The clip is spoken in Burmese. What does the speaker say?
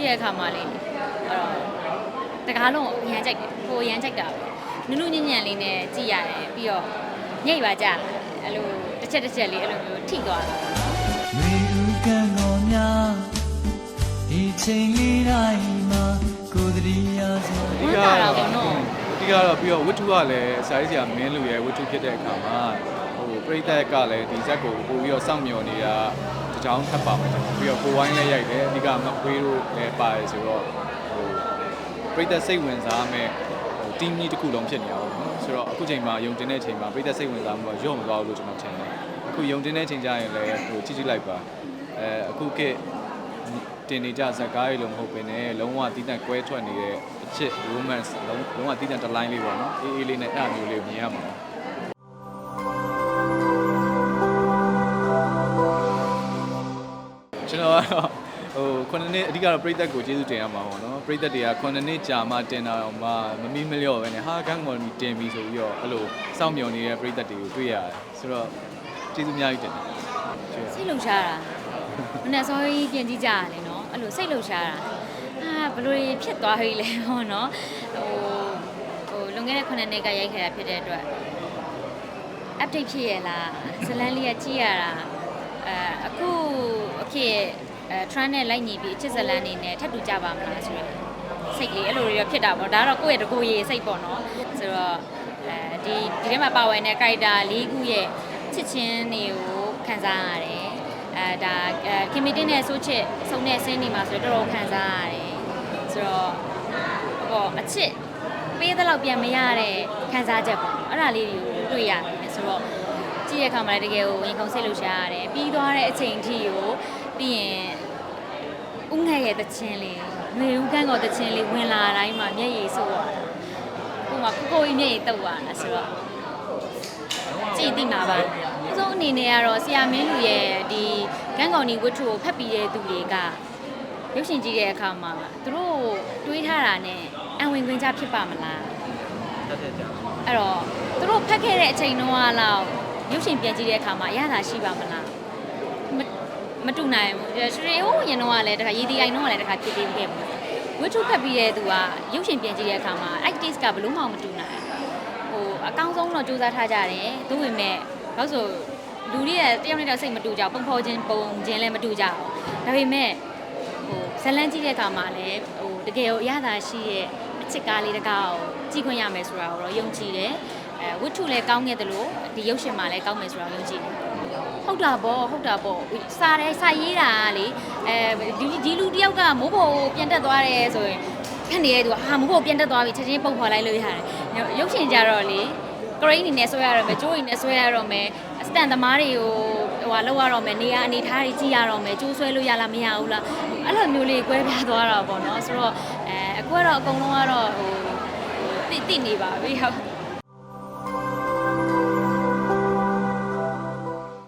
တဲ့အခါမှာလေတကားလုံးရမ်းကြိုက်တယ်ကိုရမ်းကြိုက်တာပဲနုနုညံ့ညံ့လေးနဲ့ကြည့်ရတယ်ပြီးတော့ညိတ်ပါကြအဲ့လိုတစ်ချက်လေးအဲ့လိုမျိုးထိသွားတာမေလူကန်တော်များဒီချိန်လေးတိုင်းမှာကိုယ်တည်းရဆိုဒီကတော့ပြီးတော့ဝတ္ထုကလည်းစာရေးဆရာမင်းလူရဲ့ဝတ္ထုဖြစ်တဲ့အခါမှာပရိသတ်ကလည်းဒီဇက်ကိုပို့ပြီးတော့စောင့်မျှော်နေတာတကြောင်ထပ်ပါမယ်ပြီးတော့ကိုဝိုင်းလည်းရိုက်တယ်အဓိကမခွေးတို့လည်းပါတယ်ဆိုတော့ပရိသတ်စိတ်ဝင်စားမဲ့team ကြီးတစ်ခုလုံးဖြစ်နေအောင်နော်ဆိုတော့အခုချိန်မှာယုံတင်တဲ့အချိန်မှာပရိသတ်စိတ်ဝင်စားမှုကညော့မသွားဘူးလို့ကျွန်တော်ထင်တယ်အခုယုံတင်တဲ့အချိန်ကျရင်လည်းကြည့်လိုက်ပါအခုကတင်နေကြဇက်ကားတွေလို့မဟုတ်ဘဲနဲ့လုံးဝတီးတန့်ကွဲထွက်နေတဲ့အချစ် romance လုံးဝတီးတန့်တစ် line လေးပေါ့နော်အေးလေးနဲ့အဲ့အမျိုးလေးကိုမြင်ရမှာကျွန်တော်ကတော့ခုနှစ်နှစ်အဓိကတော့ပရိသတ်ကိုကျေးဇူးတင်ရမှာပေါ့နော်ပရိသတ်တွေကခုနှစ်နှစ်ကြာမှတင်တာတော့မှမမီးမလျော့ပဲနဲ့ဟာကန်းမော်မီတင်ပြီဆိုပြီးတော့အဲ့လိုစောင့်မျှော်နေတဲ့ပရိသတ်တွေကိုတွေ့ရတယ်ဆိုတော့ကျေးဇူးအများကြီးတင်တယ်စိတ်လှုပ်ရှားတာမနေ့စောကြီးပြင်ကြည့်ကြရတယ်နော်အဲ့လိုစိတ်လှုပ်ရှားတာဘယ်လိုဖြစ်သွားဟိလဲဟောနော်လွန်ခဲ့တဲ့9နှစ်ကရိုက်ခဲ့တာဖြစ်တဲ့အတွက် update ဖြစ်ရလားဇလန်းလေးကကြည့်ရတာအခုအခက်trend နဲ့လိုက်ညီပြီးအချစ်ဇလန်းနေနဲ့ထပ်တူကြပါမလားဆိုတော့စိတ်ကလေးအဲ့လိုတွေဖြစ်တာပေါ့ဒါတော့ကိုယ့်ရဲ့တကူရေးစိတ်ပေါ့နော်ဆိုတော့ဒီထဲမှာပါဝင်တဲ့ character ၄ခုရဲ့ချစ်ချင်းတွေကိုခံစားရတယ်ဒါခင်မီတင်းနဲ့ဆိုချစ်စုံတဲ့ဆင်းနေမှာဆိုတော့တော်တော်ခံစားရတယ်ဆိုတော့ဟောအချစ်ပေးတဲ့လောက်ပြန်မရတဲ့ခံစားချက်ပေါ့အဲ့ဒါလေးတွေကိုတွေ့ရတယ်ဆိုတော့ကြည့်ရတဲ့အခါမှာလည်းတကယ်ကိုရင်ခုန်စိတ်လှုပ်ရှားရတယ်ပြီးသွားတဲ့အချိန်အထိကိုပြီးရင်ဦးငယ်ရဲ့တခြင်းလေးငွေဦးကန်းကောတခြင်းလေးဝင်လာတိုင်းမှာမျက်ရည်ဆိုးသွားတာဟိုမှာကိုကြီးမျက်ရည်တုပ်သွားတာဆိုတော့ကြည့်သိမှာပါအဆုံးအနေနဲ့ကတော့ဆရာမင်းလူရဲ့ဒီကန်းကောနီဝတ္ထုကိုဖတ်ပြီးတဲ့သူတွေကရုပ်ရှင်ကြည့်တဲ့အခါမှာသူတို့တွေးထားတာနဲ့အံဝင်ခွင့်ချဖြစ်ပါမလားအဲ့တော့သူတို့ဖတ်ခဲ့တဲ့အချိန်တုန်းကတော့ရုပ်ရှင်ပြန်ကြည့်တဲ့အခါမှာအရသာရှိပါမလားမတူနိုင်ဘူးရွှေဟိုရင်တော့လည်းတခါရေဒီအိုင်တော့လည်းတခါဖြစ်ပြီးခဲ့ဘူးဝတ္ထုဖတ်ပြီးတဲ့သူကရုပ်ရှင်ပြန်ကြည့်တဲ့အခါမှာ active ကဘလို့မှမတူနိုင်အကောင်းဆုံးတော့စူးစမ်းထားကြတယ်သို့ပေမဲ့ဘာလို့ဆိုလူတွေရဲ့တယောက်နဲ့တယောက်စိတ်မတူကြဘူးပုံချင်းလည်းမတူကြဘူးဒါပေမဲ့ဇလန်းကြည့်တဲ့အခါမှာလည်းတကယ်ကိုအရသာရှိရဲ့အချစ်ကားလေးတကားကိုကြည့်ခွင့်ရမယ်ဆိုတာကိုတော့ယုံကြည်တယ်ဝတ္ထုလည်းကောင်းခဲ့တယ်လို့ဒီရုပ်ရှင်မှာလည်းကောင်းမယ်ဆိုတာယုံကြည်တယ်ဟုတ်တာပေါ့စာရေးတာလေဒီလူတယောက်ကမိုးဖို့ပြန်တက်သွားတယ်ဆိုရင်ခက်နေတဲ့သူကမိုးဖို့ပြန်တက်သွားပြီချက်ချင်းပုံဖော်လိုက်လို့ရတယ်ရုပ်ရှင်ကြတော့လေကရိန်းနေနဲ့ဆွဲရတော့မယ်ကျိုးရည်နဲ့ဆွဲရတော့မယ်စတန်သမားတွေကိုလောက်ရတော့မယ်နေရာအနေထားတွေကြည့်ရတော့မယ်ကျိုးဆွဲလို့ရလားမရဘူးလားအဲ့လိုမျိုးလေးကွဲပြားသွားတာပေါ့နော်ဆိုတော့အခုကတော့အကုန်လုံးကတော့သိနေပါပြီဟုတ်